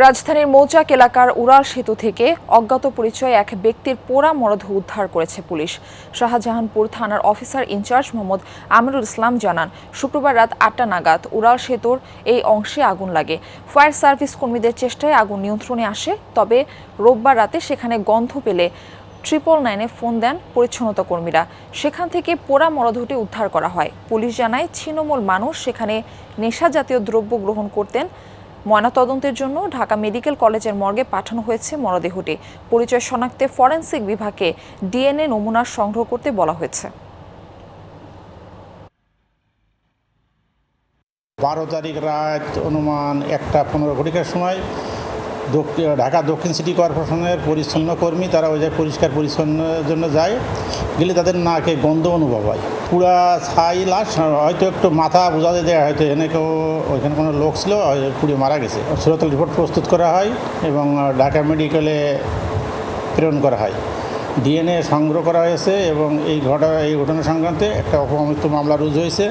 রাজধানীর মৌচাক এলাকার উড়াল সেতু থেকে অজ্ঞাত পরিচয় এক ব্যক্তির পোড়া মরদেহ উদ্ধার করেছে পুলিশ। শাহজাহানপুর থানার অফিসার ইনচার্জ মোহাম্মদ আমিরুল ইসলাম জানান, শুক্রবার রাত ৮টা নাগাদ উড়াল সেতুর এই অংশে আগুন লাগে। ফায়ার সার্ভিস কর্মীদের চেষ্টায় আগুন নিয়ন্ত্রণে আসে, তবে রোববার রাতে সেখানে গন্ধ পেলে 999-এ ফোন দেন পরিচ্ছন্নতা কর্মীরা। সেখান থেকে পোড়া মরদেহটি উদ্ধার করা হয়। পুলিশ জানায়, ছিন্নমূল মানুষ সেখানে নেশা জাতীয় দ্রব্য গ্রহণ করতেন। ময়নাতদন্তের জন্য ঢাকা মেডিকেল কলেজের মর্গে পাঠানো হয়েছে মরদেহটি। পরিচয় শনাক্তে ফরেনসিক বিভাগকে ডিএনএ নমুনা সংগ্রহ করতে বলা হয়েছে। 12 তারিখ রাত অনুমান 1:15 ঘটিকার সময় ঢাকা দক্ষিণ সিটি কর্পোরেশনের পরিচ্ছন্ন কর্মী তারা ওই জায়গায় পরিষ্কার পরিচ্ছন্নের জন্য যায়, গেলে তাদের নাকে গন্ধ অনুভব হয়। পুরা ছাই লাশ, হয়তো একটু মাথা বোঝা যায়, হয়তো এনে কেউ ওইখানে কোনো লোক ছিল, পুড়ে মারা গেছে। সুরতল রিপোর্ট প্রস্তুত করা হয় এবং ঢাকা মেডিকেলে প্রেরণ করা হয়। ডিএনএ সংগ্রহ করা হয়েছে এবং এই ঘটনা সংক্রান্তে একটা অপমৃত্যু মামলা রুজু হয়েছে।